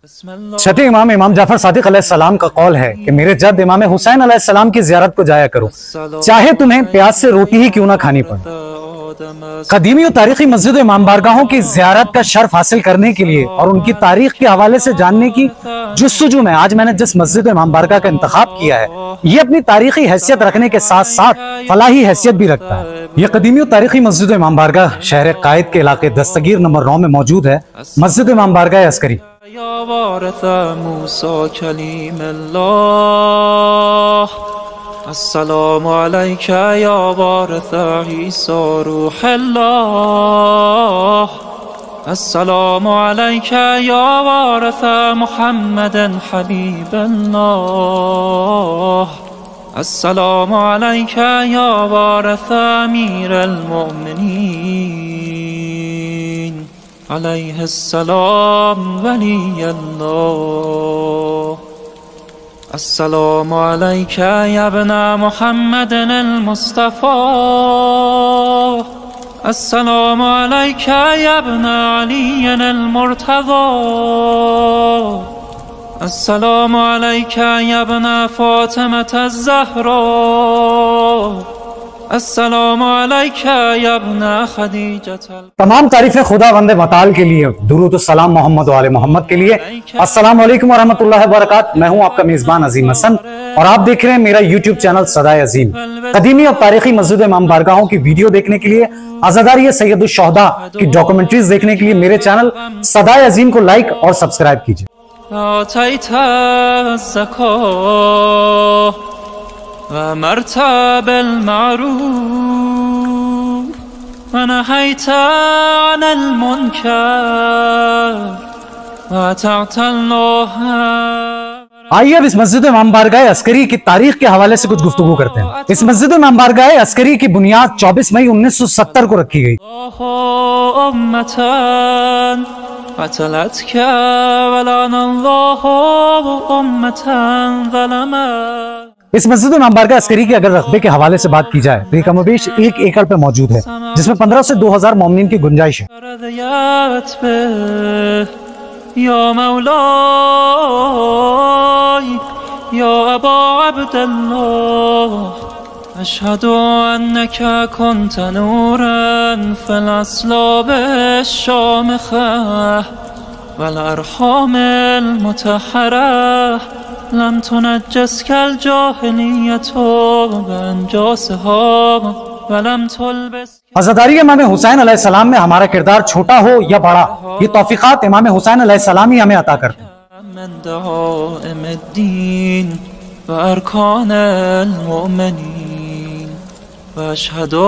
छठे इमाम इमाम जाफर सादिक अलैहिस्सलाम का कौल है कि मेरे जद इमाम हुसैन अलैहिस्सलाम की ज़ियारत को जाया करो, चाहे तुम्हें प्यास से रोटी ही क्यों ना खानी पड़े। कदीमी और तारीखी मस्जिद इमाम बारगाहों की ज़ियारत का शर्फ हासिल करने के लिए और उनकी तारीख के हवाले से जानने की जुस्तजू में आज मैंने जिस मस्जिद इमाम बारगाह का इंतखाब किया है, ये अपनी तारीखी हैसियत रखने के साथ साथ फलाही हैसियत भी रखता है। यह कदीमी और तारीखी मस्जिद इमाम बारगाह शहर कायद के इलाके दस्तगीर नंबर 9 में मौजूद है। मस्जिद इमाम बारगाह अस्करी। अस्सलामु अलैका या वारिस ईसा रूहुल्लाह, अस्सलामु अलैका या वारिस मुहम्मदन हबीबल्लाह, अस्सलामु अलैका या वारिस अमीरुल मुमिनीन अलैहिस्सलाम वलियल्लाह। अस्सलामु अलैका या इब्ना मुहम्मदिन अल-मुस्तफ़ा, अस्सलामु अलैका या इब्ना अलीय्यिन अल-मुर्तज़ा, अस्सलामु अलैका या इब्ना फ़ातिमत अज़-ज़हरा, अस्सलामु अलैका या इब्ना खदीजत। तमाम तारीफें खुदा वंदे मताल के लिए, दुरूद और सलाम मोहम्मद वाले मोहम्मद के लिए। अस्सलाम वालेकुम वरहमतुल्लाहि वबरकातुहू। मैं हूं आपका मेजबान अजीम हसन और आप देख रहे हैं मेरा यूट्यूब चैनल सदाए अजीम। कदीमी और तारीखी मस्जिद इमाम बारगाहों की वीडियो देखने के लिए, अज़ादारी सैयदुल शुहदा की डॉक्यूमेंट्रीज देखने के लिए मेरे चैनल सदाए अजीम को लाइक और सब्सक्राइब कीजिए। وأمرت بالمعروف ونهيت عن المنكر وأطعت الله। आइए अब इस मस्जिद इमाम बारगाह अस्करी की तारीख के हवाले से कुछ गुफ्तगू करते हैं। इस मस्जिद इमाम बारगाह अस्करी की बुनियाद 24 मई 1970 को रखी गई। इस मस्जिद इमाम बारगाह अस्करी के अगर रकबे के हवाले से बात की जाए तो ये कमोबेश 1 एकड़ पे मौजूद है, जिसमें 15 से 2000 मोमिनीन की गुंजाइश है। या मौलाई या अबा अब्दुल्लाह, अशहदु अन्नका कुन्त नूरन फिल अस्लाब अश-शामिखा वल अरहाम अल-मुतहहरा लम तुनज्जिसका अल-जाहिलिय्यतु बिअनजासिहा वलम तुलबिस। अज़ादारी इमाम हुसैन अलैहिस्सलाम में हमारा किरदार छोटा हो या बड़ा, ये तौफीकात इमाम हुसैन अलैहिस्सलाम ही हमें अता करते हैं। वअशहदु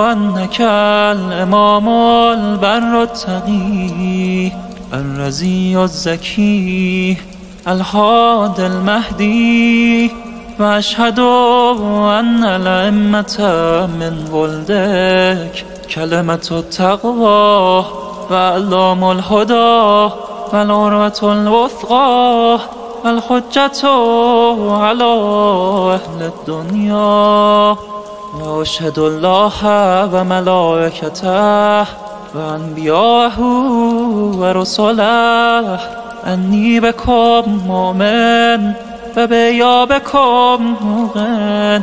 अन्नका अल-इमामुल बर्रुत तक़ी अर्रज़ियुज़ ज़की अल-हादिल महदी, वअशहदु अन्न अल-अइम्मत मिन वल्दक कलिमतुत तक़वा वअअलामुल हुदा वल-उर्वतुल वुस्क़ा वल-हुज्जतु अला अहलिद दुनिया। वअशहदु अल्लाह व मलाइकतह व अन्बियाहु व रुसुलह अन्नी बिकुम मुमिन व बियाबिकुम मुक़िन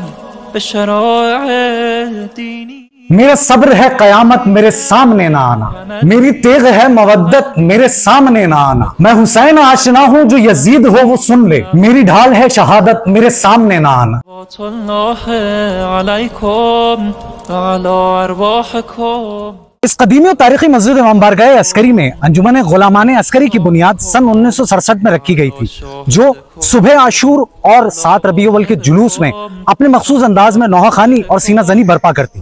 बिशराइअ दीनी। मेरा सब्र है कयामत मेरे सामने ना आना, मेरी तेग है मवद्दत मेरे सामने ना आना। मैं हुसैन आशना हूँ जो यजीद हो वो सुन ले, मेरी ढाल है शहादत मेरे सामने ना आना। इस कदीमी और तारीखी मस्जिद इमाम बारगाह अस्करी में अंजुमन गुलामान अस्करी की बुनियाद सन 1967 में रखी गई थी, जो सुबह आशूर और 7 रबीउल के जुलूस में अपने मखसूस अंदाज में नौहाखानी और सीना जनी बर्पा करती।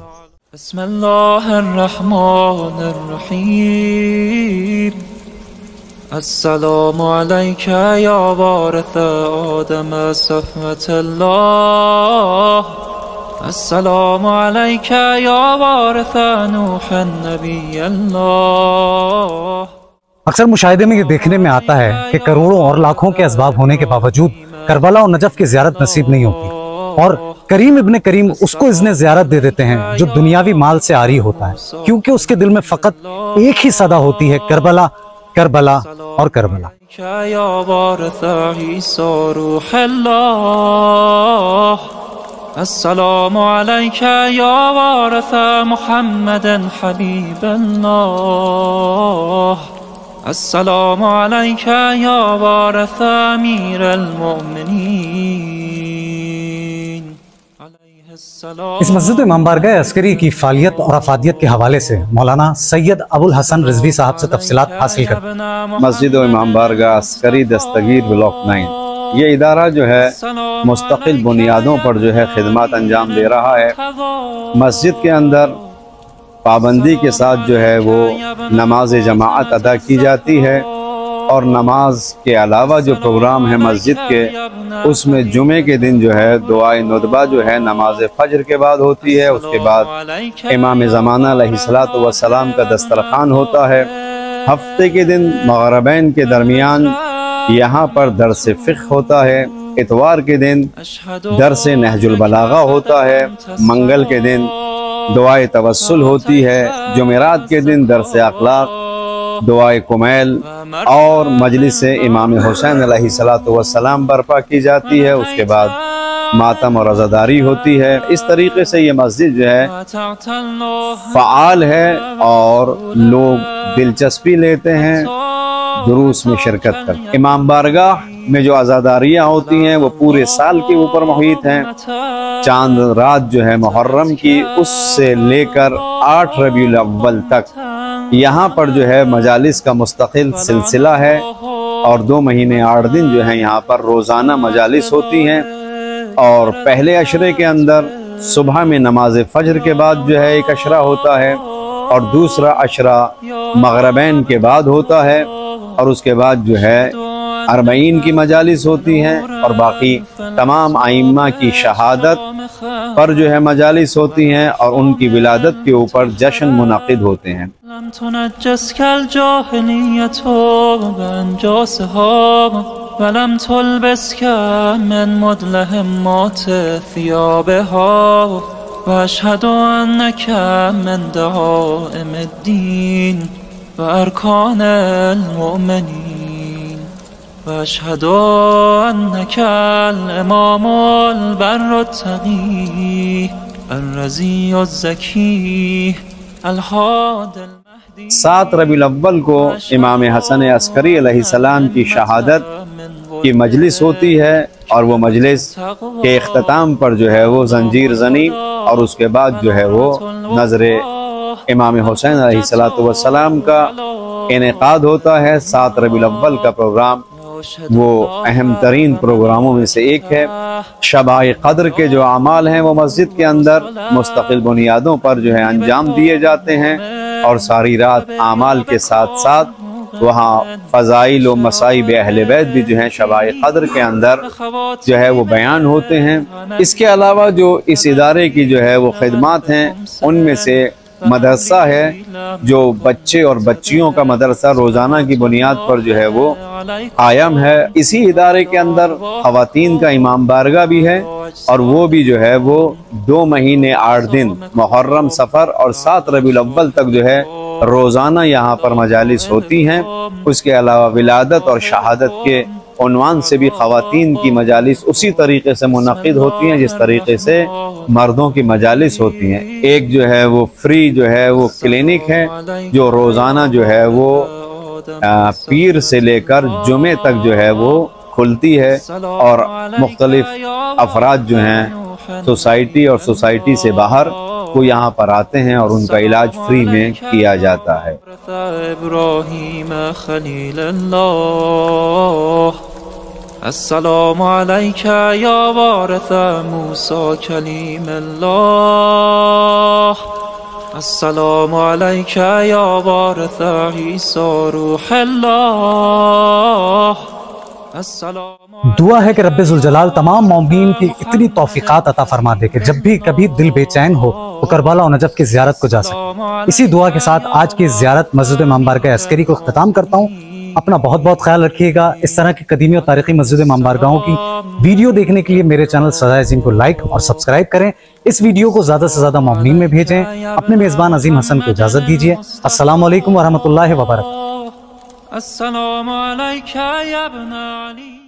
बिस्मिल्लाहिर्रहमानिर्रहीम। अस्सलामु अलैका या वारिस आदम सफ़वतल्लाह, अस्सलामु अलैका या वारिस नूह नबियल्लाह। अक्सर मुशाहिदे में ये देखने में आता है कि करोड़ों और लाखों के असबाब होने के बावजूद करबला और नजफ की ज़ियारत नसीब नहीं होती, और करीम इब्ने करीम उसको इज़्ने ज़ियारत दे देते हैं जो दुनियावी माल से आरी होता है, क्योंकि उसके दिल में फ़कत एक ही सदा होती है, करबला करबला और करबला। अस्सलामु अलैका या वारिस मुहम्मदन हबीबल्लाह। अस्सलामु अलैका या वारिस अमीरुल मोमिनीन। इस मस्जिद इमाम बारगाह अस्करी की फालियत और अफादियत के हवाले से मौलाना सैयद अबुल हसन रिजवी साहब से तफसीलात हासिल करते हैं। मस्जिद इमाम बारगाह अस्करी दस्तगीर ब्लॉक 9 ये इदारा जो है मुस्तकिल बुनियादों पर जो है खिदमत अंजाम दे रहा है। मस्जिद के अंदर पाबंदी के साथ जो है वो नमाज जमाअत अदा की जाती है और नमाज के अलावा जो प्रोग्राम है मस्जिद के, उसमें जुमे के दिन जो है दुआए नुदबा जो है नमाज फजर के बाद होती है। उसके बाद इमाम ज़माना अलैहिस्सलातु वस्सलाम का दस्तरखान होता है। हफ्ते के दिन मग़रिबैन के दरमियान यहाँ पर दर्स फ़िक़्ह होता है। इतवार के दिन दर्स नहजुल बलागा होता है। मंगल के दिन दुआए तवस्सुल होती है। जुमेरात के दिन दर्स अखलाक, दुआए कुमैल और मजलिस इमाम हुसैन अलैहिस्सलातु वस्सलाम बर्पा की जाती है। उसके बाद मातम और अज़ादारी होती है। इस तरीके से ये मस्जिद जो है फ़आल है और लोग दिलचस्पी लेते हैं दुरूस में शिरकत कर। इमाम बारगाह में जो अज़ादारियाँ होती हैं वो पूरे साल के ऊपर मुहित हैं। चांद रात जो है मुहर्रम की, उससे लेकर 8 रबीउल अव्वल तक यहाँ पर जो है मजालिस का मुस्तकिल सिलसिला है और 2 महीने 8 दिन जो है यहाँ पर रोज़ाना मजालिस होती हैं। और पहले अशरे के अंदर सुबह में नमाज फजर के बाद जो है एक अशरा होता है और दूसरा अशरा मग़रिबैन के बाद होता है और उसके बाद जो है अरबईन की मजालिस होती हैं और बाकी तमाम आइम्मा की शहादत पर जो है मजालिस होती हैं और उनकी विलादत के ऊपर जश्न मुनक़िद होते हैं। وأشهد أنك الإمام البر التقي الرزي الزكي الهادي المهدي। 7 रबीउल अव्वल को इमाम हसन अस्करी अलैहिस्सलाम की शहादत की मजलिस होती है और वो मजलिस के इख्तिताम पर जो है वो जंजीर जनी और उसके बाद जो है वो नजरे इमाम हुसैन अलैहिस्सलातु वस्सलाम का इनेकाद होता है। 7 रबीउल अव्वल का प्रोग्राम वो अहम तरीन प्रोग्रामों में से एक है। शब-ए क़द्र के जो अमाल हैं वो मस्जिद के अंदर मुस्तकिल बुनियादों पर जो है अंजाम दिए जाते हैं और सारी रात अमाल के साथ साथ वहाँ फ़ज़ाइल व मसाइब अहले बैत भी जो है शब-ए क़द्र के अंदर जो है वो बयान होते हैं। इसके अलावा जो इस इदारे की जो है वो खिदमात हैं उनमें से मदरसा है, जो बच्चे और बच्चियों का मदरसा रोज़ाना की बुनियाद पर जो है वो कायम है। इसी इदारे के अंदर ख़वातीन का इमाम बारगाह भी है और वो भी जो है वो 2 महीने 8 दिन मुहर्रम, सफ़र और 7 रबीउल अव्वल तक जो है रोज़ाना यहाँ पर मजालिस होती हैं। उसके अलावा विलादत और शहादत के उन्वान से भी ख़वातीन की मजालिस उसी तरीके से मुनक़िद होती हैं जिस तरीके से मर्दों की मजालिस होती हैं। एक जो है वो फ्री जो है वो क्लिनिक है जो रोज़ाना जो है वो पीर से लेकर जुमे तक जो है वो खुलती है और मुख्तलिफ अफराद जो हैं सोसाइटी और सोसाइटी से बाहर वो यहाँ पर आते हैं और उनका इलाज फ्री में किया जाता है। अस्सलामु अलैका या वारिस मूसा कलीमुल्लाह। अस्सलामु अलैका या वारिस ईसा रूहुल्लाह। दुआ है कि रब्बे जुल जलाल तमाम मोमिनीन की इतनी तौफीकात अता फरमा दे कि जब भी कभी दिल बेचैन हो तो करबला और नजफ की ज़ियारत को जा सके। इसी दुआ के साथ आज की ज़ियारत मस्जिद इमाम बारगाह अस्करी को इख्तिताम करता हूँ। अपना बहुत बहुत ख्याल रखिएगा। इस तरह की कदीमी और तारीखी मस्जिद इमाम बारगाहों की वीडियो देखने के लिए मेरे चैनल सदाए अज़ीम को लाइक और सब्सक्राइब करें। इस वीडियो को ज़्यादा से ज़्यादा मोमिनीन में भेजें। अपने मेज़बान अज़ीम हसन को इजाज़त दीजिए। अस्सलामु अलैकुम वरहमतुल्लाहि वबरकातुहू। السلام عليك يا ابن علي